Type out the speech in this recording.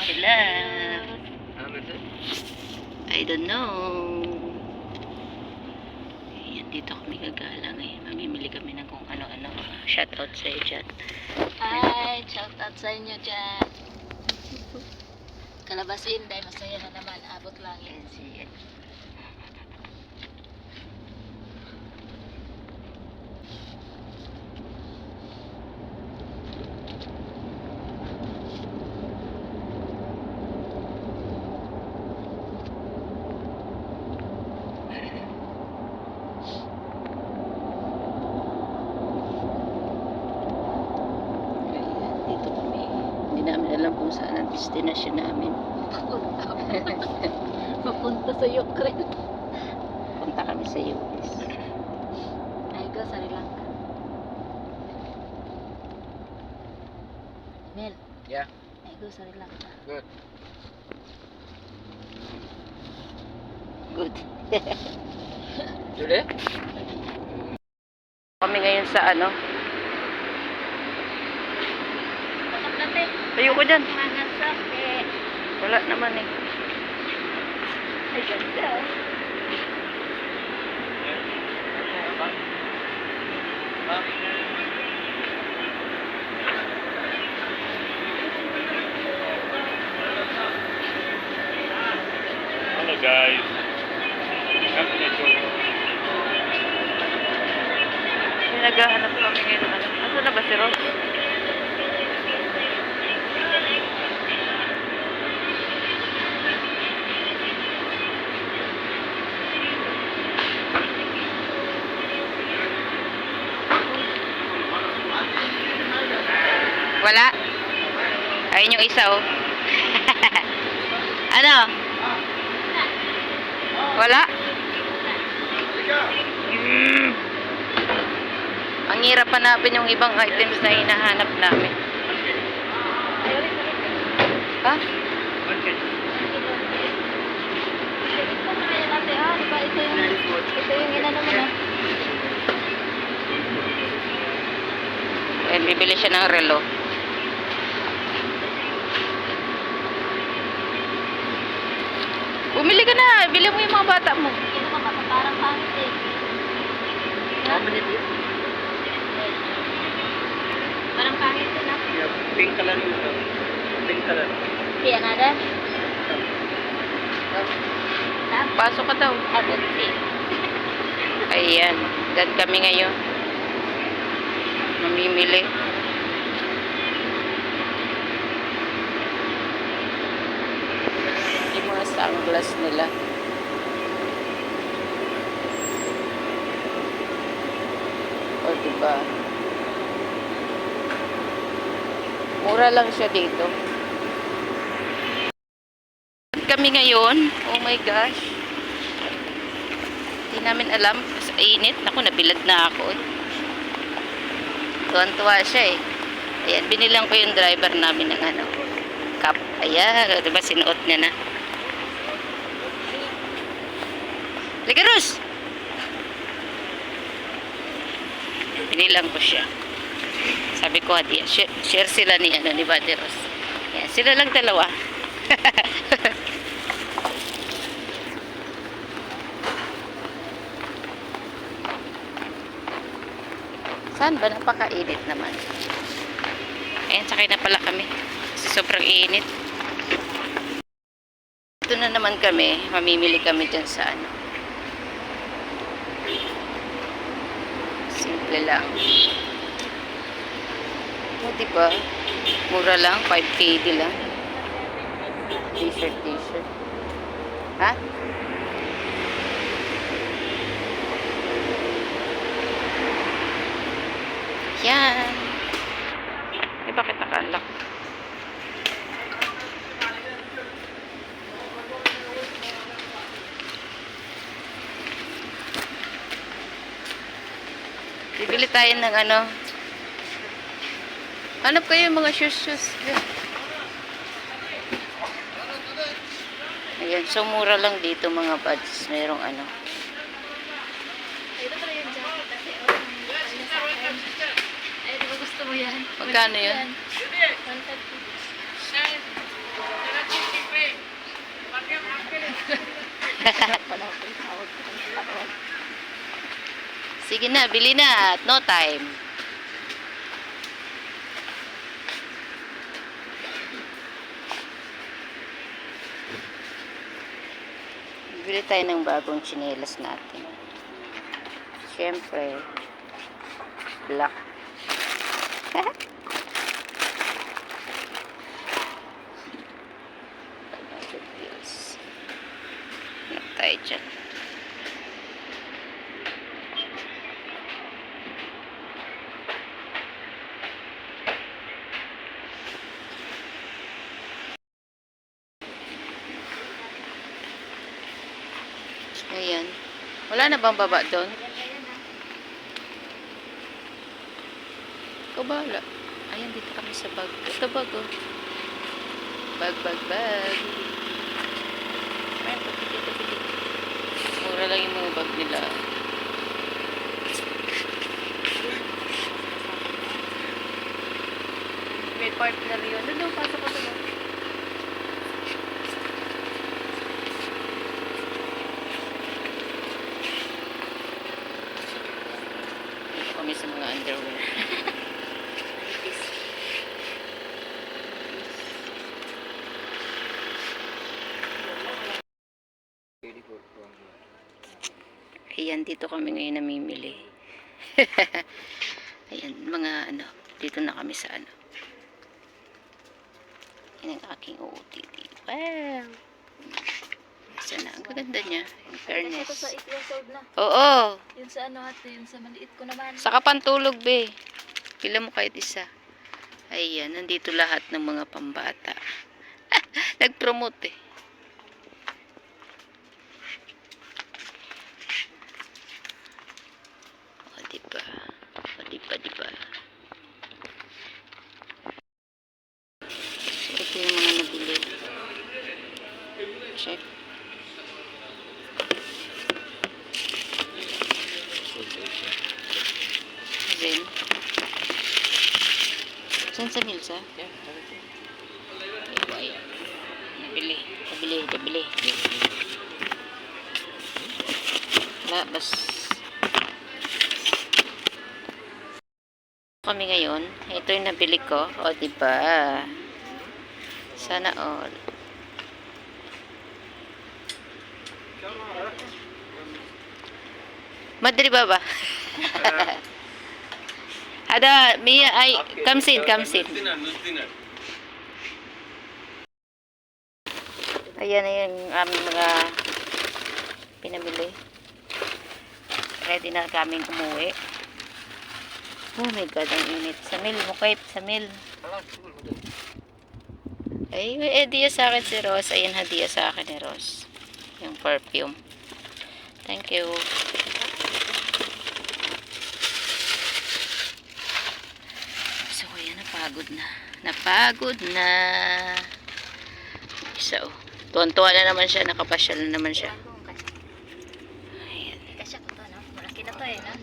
sila. I don't know. Ayan, dito kami gagala ngayon. Mamimili kami ng kung ano-ano. Shout out sa'yo dyan. Hi, shout out sa inyo dyan. Kalabasin, dahil masaya na naman. Abot lang Ayan yun. si namin alam kung saan ang destination namin. Papunta sa Ukraine. Punta kami sa US. Ay, go, Sri Lanka. Mel. Yeah. Ay, go, Sri Lanka. Good. Good. Julie? Kami ngayon sa ano? Bakit natin? Tayo ko dyan. Mga sabi. Wala naman eh. Ay, ganda. Hello guys. Company tour. Naghahanap kami ngayon. Ano? Asan na ba si Ross? Wala. Ayun yung isa oh. Ano? Wala? Ang hirap hanapin yung ibang items na hinahanap namin. Ha? Ito yung inano mo na. Ayan, bibili siya ng relo. Bumili ka na. Bili mo yung mga bata mo. Ito ka parang pangit eh. How many do you? Parang pangit din ah. Yeah, pink color. Pink color. Siya na rin. Pasok ka daw. Abot si. Ayan. Dan kami ngayon. Mamimili. Yung mga sunglass nila. O diba? Mura lang siya dito. Kami ngayon. Oh my gosh. Hindi namin alam. Sa init. Naku, nabilad na ako eh. Tuwan-tuwa siya eh. Ayan, binilang ko yung driver namin ng ano, cup. Ayan, diba sinuot niya na. Liga, Rus! Binilang ko siya. Sabi ko, hadi, share sila ni, ano, ni Buddy Rus. Ayan, sila lang dalawa. Saan ba? Napakainit naman. Ayan, sakay na pala kami. Kasi sobrang init. Ito na naman kami. Mamimili kami dyan sa ano. Simple lang. O, diba? Mura lang. 5KD lang. T-shirt. Ha? Yan. Eh, bakit naka-unlock? Bibili tayo ng ano. Hanap kayo yung mga shoes. Ayan, so mura lang dito mga buds. Merong ano. Ito pala yung jacket ate. Ay, di ba gusto mo yan? Magkano yun? 150. Sige na, bili na. At no time. Bili tayo ng bagong tsinelas natin. Siyempre, black. Hanap tayo dyan. Ayan. Wala na bang baba doon? Ikaw bahala. Ayan, dito kami sa bag. Ito bag, oh. Bag. Ayan, tapit. Mura lang yung mga bag nila. May partner yun. Doon, pasok ko doon. Dito kami sa mga underwear. Ayan, dito kami ngayon namimili. Ayan, mga ano, dito na kami sa ano. Yan ang aking OOTD. Wow! Isa na, ang gaganda niya. In fairness. Ito sa 8 years old na. Oo! Yun sa ano ate, yun sa maliit ko naman. Saka pantulog, be. Pila mo kahit isa. Ayan, nandito lahat ng mga pambata. Nag-promote eh. O, diba? Diba? Ito yung mga nabili. Check. Then, saan sa Milsa? Ayan. Nabili. Wala, bas. Kami ngayon. Ito yung nabili ko. O, diba? Sana all. Madri baba. Ada Mia ay kamsin. Ayan na yung aming mga pinamili. Ready na kaming umuwi. Oh my God, ang init. Samil, mukait, Samil. Ay, may hadiah sa akin si Ross. Ayan, hadiah sa akin ni Ross. Yung perfume. Thank you. So, ayan, napagod na. Isa, oh. Tuwan-tuwa na naman siya. Nakapasyal na naman siya. Ayan. Kasya ko to, no? Malaki na to eh, no?